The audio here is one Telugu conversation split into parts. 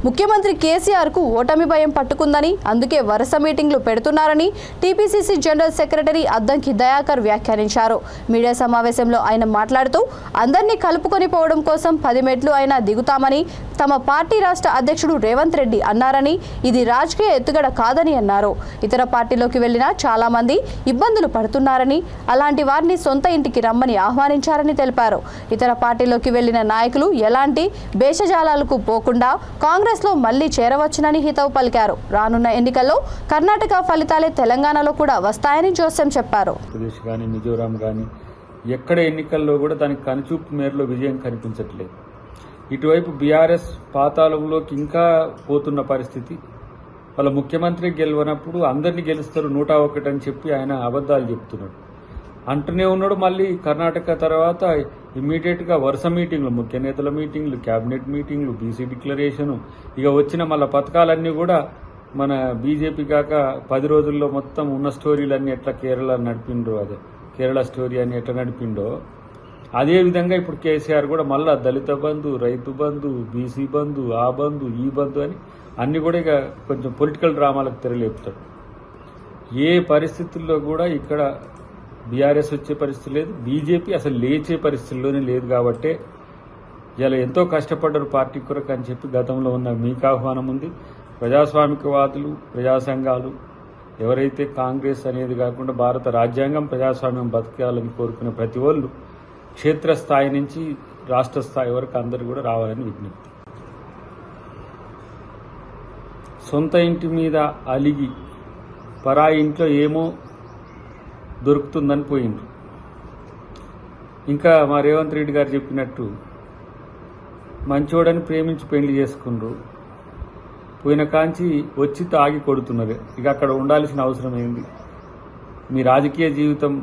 ముఖ్యమంత్రి కేసీఆర్ కు ఓటమి భయం పట్టుకుందని అందుకే వరుస మీటింగ్లు పెడుతున్నారని TPCC general secretary Addanki Dayakar వ్యాఖ్యానించారు. మీడియా సమావేశంలో ఆయన మాట్లాడుతూ అందరినీ కలుపుకొని పోవడం కోసం 10 మెట్లు అయినా దిగుతామని తమ పార్టీ రాష్ట్ర అధ్యక్షుడు రేవంత్ రెడ్డి అన్నారని ఇది రాజకీయ ఎత్తుగడ కాదని అన్నారు. ఇతర పార్టీలోకి వెళ్లిన చాలా మంది ఇబ్బందులు పడుతున్నారని అలాంటి వారిని సొంత ఇంటికి రమ్మని ఆహ్వానించారని తెలిపారు. ఇతర పార్టీలోకి వెళ్లిన నాయకులు ఎలాంటి భేషజాలాలకు పోకుండా కాంగ్రెస్ లో మళ్లీ చేరవచ్చునని హితవు పలికారు. రానున్న ఎన్నికల్లో కర్ణాటక ఫలితాలే తెలంగాణలో కూడా వస్తాయని జోసెం చెప్పారు. మిజోరాం కానీ ఎక్కడ ఎన్నికల్లో కూడా దానికి కనుచూపు మేరలో విజయం కనిపించట్లేదు. ఇటువైపు బీఆర్ఎస్ పాతాళంలోకి ఇంకా పోతున్న పరిస్థితి. వాళ్ళ ముఖ్యమంత్రి గెలవనప్పుడు అందరినీ గెలుస్తారు 101 అని చెప్పి ఆయన అబద్ధాలు చెప్తున్నాడు. అంటూనే ఉన్నాడు. మళ్ళీ కర్ణాటక తర్వాత ఇమ్మీడియట్గా వరుస మీటింగ్లు, ముఖ్య నేతల మీటింగ్లు, క్యాబినెట్ మీటింగ్లు, బీసీ డిక్లరేషను, ఇక వచ్చిన మళ్ళీ పథకాలన్నీ కూడా మన బీజేపీ కాక 10 రోజుల్లో మొత్తం ఉన్న స్టోరీలన్నీ ఎట్లా కేరళ నడిపిండో, అదే కేరళ స్టోరీ అని ఎట్లా నడిపిండో అదేవిధంగా ఇప్పుడు కేసీఆర్ కూడా మళ్ళా దళిత బంధు, రైతు బంధు, బీసీ బంధు, ఆ బంధు, ఈ బంధు అని అన్ని కూడా ఇక కొంచెం పొలిటికల్ డ్రామాలకు తెరలేపుతాడు. ఏ పరిస్థితుల్లో కూడా ఇక్కడ బీఆర్ఎస్ వచ్చే పరిస్థితి లేదు, బీజేపీ అసలు లేచే పరిస్థితుల్లోనే లేదు. కాబట్టే ఇలా ఎంతో కష్టపడ్డారు పార్టీ కొరకు అని చెప్పి గతంలో ఉన్న మీకు ఆహ్వానం ఉంది. ప్రజాస్వామికవాదులు, ప్రజా సంఘాలు ఎవరైతే కాంగ్రెస్ అనేది కాకుండా భారత రాజ్యాంగం ప్రజాస్వామ్యం బతకాలని కోరుకునే ప్రతి వాళ్ళు క్షేత్రస్థాయి నుంచి రాష్ట్ర స్థాయి వరకు అందరూ కూడా రావాలని విజ్ఞప్తి. సొంత ఇంటి మీద అలిగి పరాయి ఇంట్లో ఏమో దొరుకుతుందని పోయిండ్రు. ఇంకా మా రేవంత్ రెడ్డి గారు చెప్పినట్టు మంచోడని ప్రేమించి పెళ్లి చేసుకుండ్రు, పోయిన కాంచి వచ్చి తాగి కొడుతున్నారు. ఇక అక్కడ ఉండాల్సిన అవసరం ఏంది? మీ రాజకీయ జీవితం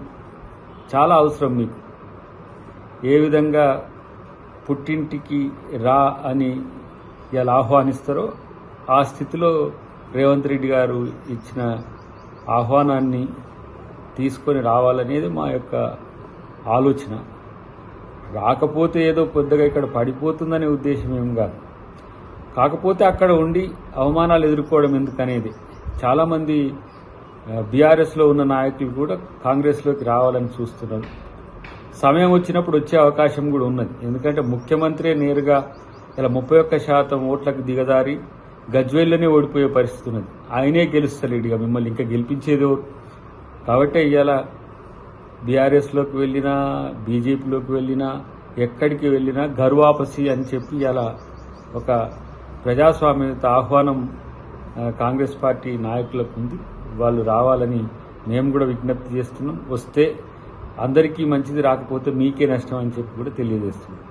చాలా అవసరం మీకు. ఏ విధంగా పుట్టింటికి రా అని ఇలా ఆహ్వానిస్తారో ఆ స్థితిలో రేవంత్ రెడ్డి గారు ఇచ్చిన ఆహ్వానాన్ని తీసుకొని రావాలనేది మా యొక్క ఆలోచన. రాకపోతే ఏదో కొద్దిగా ఇక్కడ పడిపోతుందనే ఉద్దేశం ఏం కాదు. కాకపోతే అక్కడ ఉండి అవమానాలు ఎదుర్కోవడం ఎందుకనేది చాలామంది బీఆర్ఎస్లో ఉన్న నాయకులు కూడా కాంగ్రెస్లోకి రావాలని చూస్తున్నారు. సమయం వచ్చినప్పుడు వచ్చే అవకాశం కూడా ఉన్నది. ఎందుకంటే ముఖ్యమంత్రి నేరుగా ఇలా 31% ఓట్లకు దిగదారి గజ్వేల్లోనే ఓడిపోయే పరిస్థితి ఉన్నది. ఆయనే గెలుస్తలేడు, ఇక మిమ్మల్ని ఇంకా గెలిపించేది ఎవరు? కాబట్టి ఇవాళ బీఆర్ఎస్లోకి వెళ్ళినా, బీజేపీలోకి వెళ్ళినా, ఎక్కడికి వెళ్ళినా గర్వాపసి అని చెప్పి ఇలా ఒక ప్రజాస్వామ్యత ఆహ్వానం కాంగ్రెస్ పార్టీ నాయకులకు ఉంది. వాళ్ళు రావాలని మేము కూడా విజ్ఞప్తి చేస్తున్నాం. వస్తే అందరికీ మంచిది, రాకపోతే మీకే నష్టం అని చెప్పి కూడా తెలియజేస్తున్నాం.